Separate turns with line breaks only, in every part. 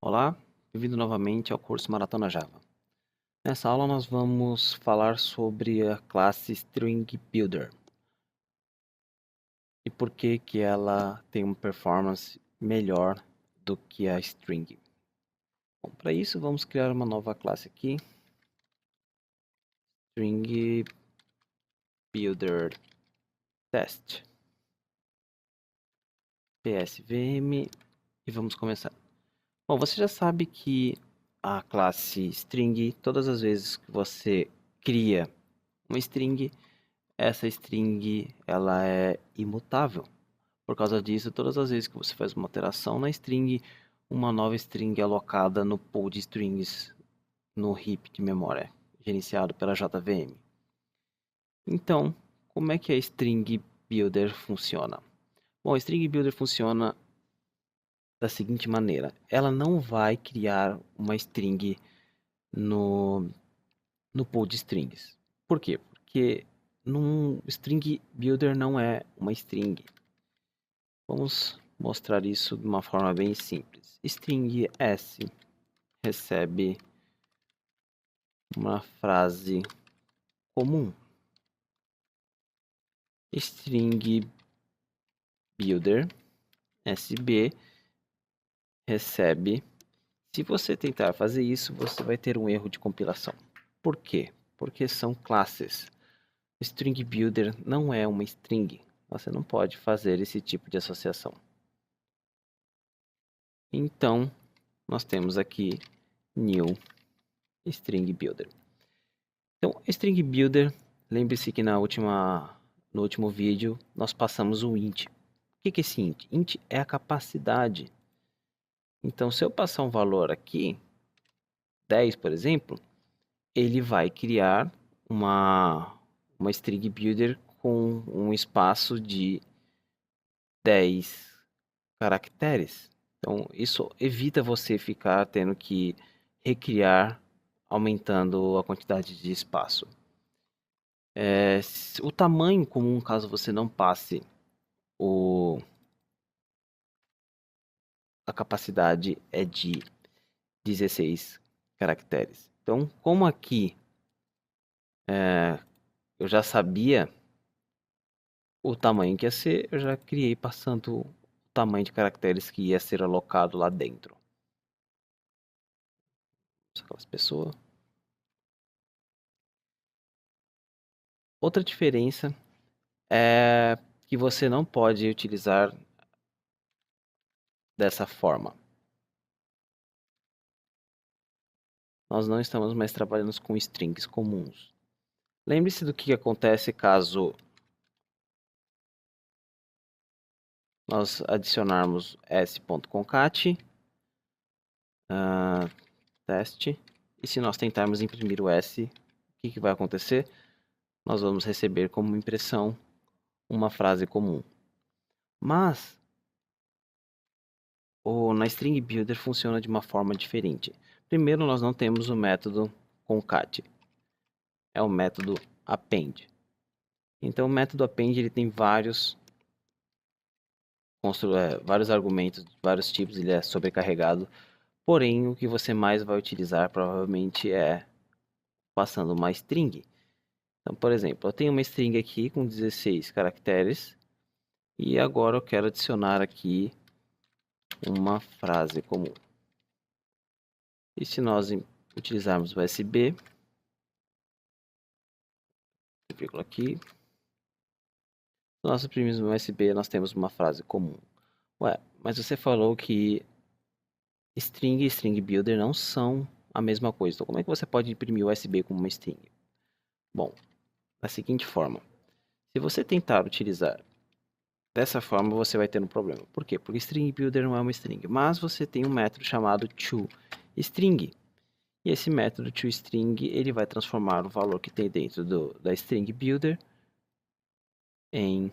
Olá, bem-vindo novamente ao curso Maratona Java. Nessa aula nós vamos falar sobre a classe String Builder e por que ela tem uma performance melhor do que a String. Bom, para isso vamos criar uma nova classe aqui, String Builder Test, PSVM, e vamos começar. Bom, você já sabe que a classe String, todas as vezes que você cria uma string, essa string ela é imutável. Por causa disso, todas as vezes que você faz uma alteração na string, uma nova string é alocada no pool de strings no heap de memória, gerenciado pela JVM. Então, como é que a String Builder funciona? Bom, a String Builder funciona da seguinte maneira. Ela não vai criar uma string no pool de strings. Por quê? Porque num String Builder não é uma string. Vamos mostrar isso de uma forma bem simples. String S recebe uma frase comum. String Builder SB recebe. Se você tentar fazer isso, você vai ter um erro de compilação. Por quê? Porque são classes. String Builder não é uma string. Você não pode fazer esse tipo de associação. Então, nós temos aqui new String Builder. Então, String Builder, lembre-se que no último vídeo nós passamos o int. O que é esse int? Int é a capacidade. Então, se eu passar um valor aqui, 10, por exemplo, ele vai criar uma String Builder com um espaço de 10 caracteres. Então, isso evita você ficar tendo que recriar, aumentando a quantidade de espaço. O tamanho comum, caso você não passe a capacidade é de 16 caracteres. Então, como aqui eu já sabia o tamanho que ia ser, eu já criei passando o tamanho de caracteres que ia ser alocado lá dentro. Aquelas pessoas. Outra diferença é que você não pode utilizar dessa forma. Nós não estamos mais trabalhando com strings comuns. Lembre-se do que acontece caso nós adicionarmos s.concat teste, e se nós tentarmos imprimir o s, o que vai acontecer? Nós vamos receber como impressão uma frase comum. Mas na String Builder funciona de uma forma diferente. Primeiro, nós não temos o método concat, é o método append. Então, o método append ele tem vários argumentos, vários tipos, ele é sobrecarregado. Porém, o que você mais vai utilizar provavelmente é passando uma string. Então, por exemplo, eu tenho uma string aqui com 16 caracteres e agora eu quero adicionar aqui uma frase comum. E se nós utilizarmos o SB, vírgula aqui, se nós imprimirmos o USB, nós temos uma frase comum. Ué, mas você falou que string e string builder não são a mesma coisa. Então, como é que você pode imprimir o USB como uma string? Bom, da seguinte forma. Se você tentar utilizar dessa forma, você vai ter um problema. Por quê? Porque string builder não é uma string, mas você tem um método chamado toString. E esse método toString, ele vai transformar o valor que tem dentro da string builder em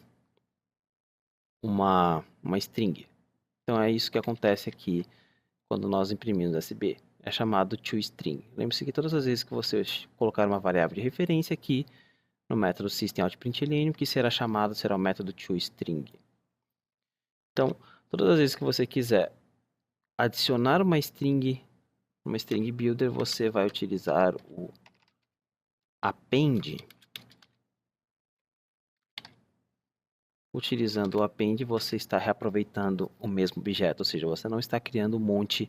uma string. Então é isso que acontece aqui quando nós imprimimos SB. É chamado toString. Lembre-se que todas as vezes que você colocar uma variável de referência aqui no método systemoutprintln, o que será chamado será o método toString. Então, todas as vezes que você quiser adicionar uma string builder, você vai utilizar o append. Utilizando o append, você está reaproveitando o mesmo objeto, ou seja, você não está criando um monte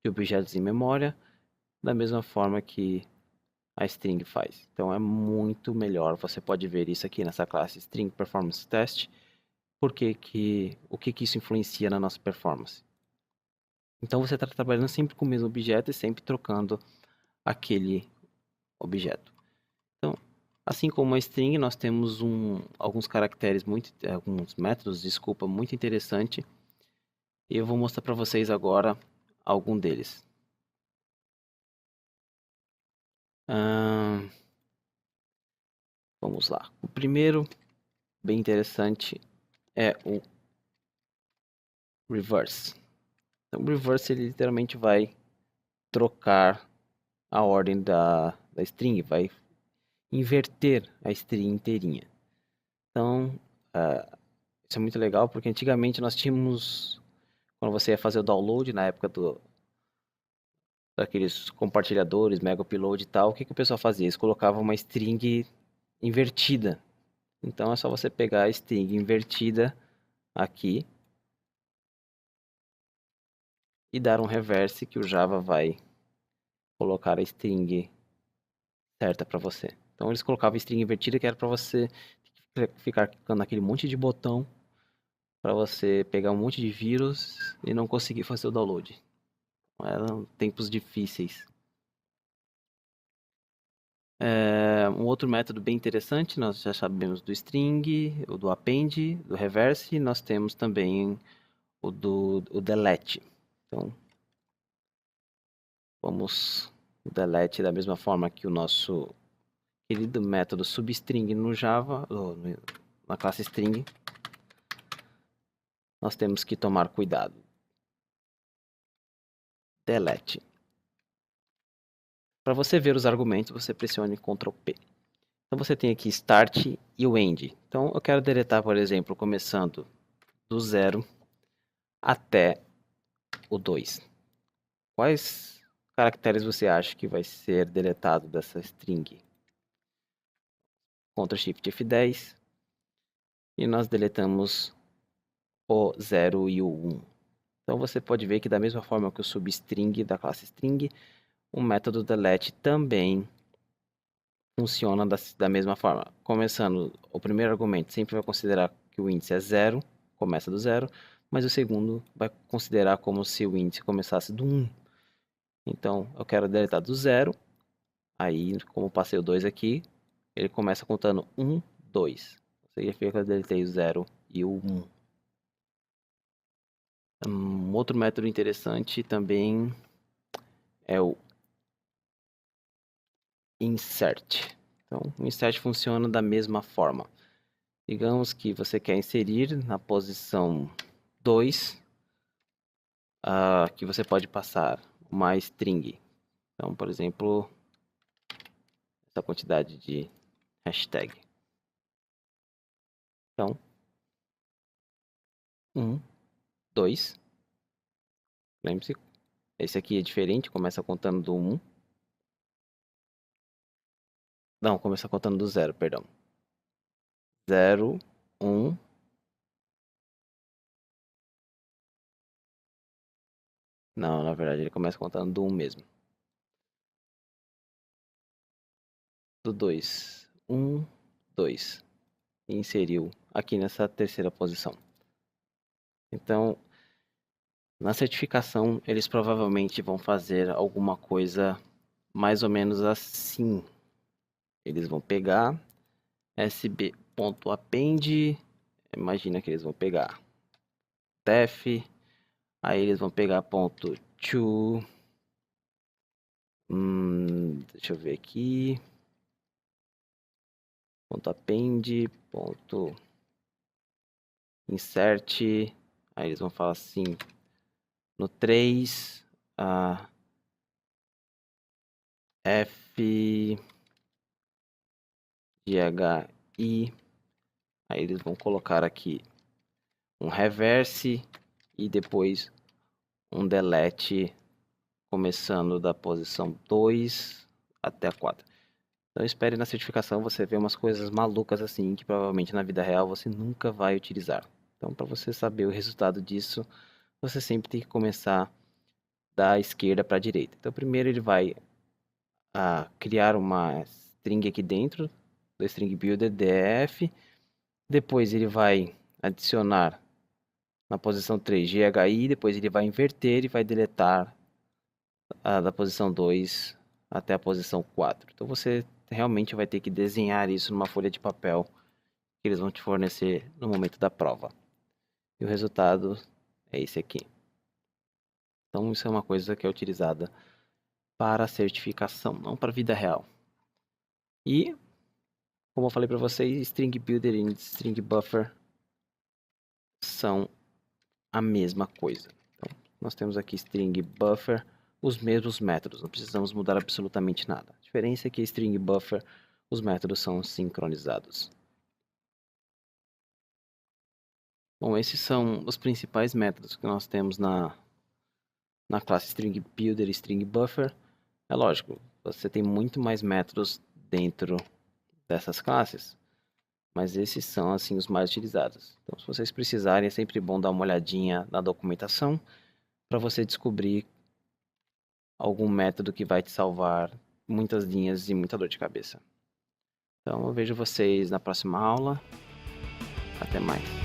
de objetos em memória, da mesma forma que a string faz. Então é muito melhor. Você pode ver isso aqui nessa classe String Performance Test. O que isso influencia na nossa performance? Então você está trabalhando sempre com o mesmo objeto e sempre trocando aquele objeto. Então, assim como a string, nós temos alguns métodos, desculpa, muito interessante. E eu vou mostrar para vocês agora algum deles. Vamos lá. O primeiro, bem interessante, é o reverse. Então, o reverse ele literalmente vai trocar a ordem da string, vai inverter a string inteirinha. Então, isso é muito legal porque antigamente nós tínhamos, quando você ia fazer o download na época daqueles compartilhadores, mega upload e tal, o que o pessoal fazia? Eles colocavam uma string invertida. Então é só você pegar a string invertida aqui e dar um reverse que o Java vai colocar a string certa para você. Então eles colocavam string invertida que era para você ficar clicando naquele monte de botão para você pegar um monte de vírus e não conseguir fazer o download. Eram tempos difíceis. Um outro método bem interessante, nós já sabemos do string, o do append, do reverse, nós temos também o delete. Então, vamos o delete da mesma forma que o nosso querido método substring no Java, na classe string, nós temos que tomar cuidado. Delete. Para você ver os argumentos, você pressione Ctrl P. Então você tem aqui start e o end. Então eu quero deletar, por exemplo, começando do 0 até o 2. Quais caracteres você acha que vai ser deletado dessa string? Ctrl Shift F10 e nós deletamos o 0 e o 1. Então você pode ver que da mesma forma que o substring da classe string, o método delete também funciona da mesma forma. Começando, o primeiro argumento sempre vai considerar que o índice é 0, começa do 0, mas o segundo vai considerar como se o índice começasse do 1. Então, eu quero deletar do 0, aí, como passei o 2 aqui, ele começa contando 1, 2. Significa que eu deletei o 0 e o 1. Outro método interessante também é o insert. Então, o insert funciona da mesma forma. Digamos que você quer inserir na posição 2, que você pode passar uma string. Então, por exemplo, essa quantidade de hashtag. Então, 1, 2. Lembre-se, esse aqui é diferente, começa contando do 1. Não, começa contando do 0, perdão. 0, 1. Não, na verdade ele começa contando do 1 mesmo. Do 2. 1, 2. E inseriu aqui nessa terceira posição. Então, na certificação, eles provavelmente vão fazer alguma coisa mais ou menos assim. Eles vão pegar sb.append, imagina que eles vão pegar def, aí eles vão pegar ponto .to, deixa eu ver aqui, ponto .append, ponto .insert, aí eles vão falar assim, no 3, f de hi, aí eles vão colocar aqui um reverse e depois um delete começando da posição 2 até a 4. Então espere na certificação você ver umas coisas malucas assim que provavelmente na vida real você nunca vai utilizar. Então para você saber o resultado disso, você sempre tem que começar da esquerda para a direita. Então primeiro ele vai criar uma string aqui dentro do string builder df, depois ele vai adicionar na posição 3 ghi, depois ele vai inverter e vai deletar da posição 2 até a posição 4. Então você realmente vai ter que desenhar isso numa folha de papel que eles vão te fornecer no momento da prova. E o resultado é esse aqui. Então isso é uma coisa que é utilizada para certificação, não para a vida real. E, como eu falei para vocês, string builder e string buffer são a mesma coisa. Então, nós temos aqui string buffer, os mesmos métodos, não precisamos mudar absolutamente nada. A diferença é que string buffer, os métodos são sincronizados. Bom, esses são os principais métodos que nós temos na classe string builder e string buffer. É lógico, você tem muito mais métodos dentro dessas classes, mas esses são assim os mais utilizados. Então, se vocês precisarem, é sempre bom dar uma olhadinha na documentação para você descobrir algum método que vai te salvar muitas linhas e muita dor de cabeça. Então, eu vejo vocês na próxima aula. Até mais.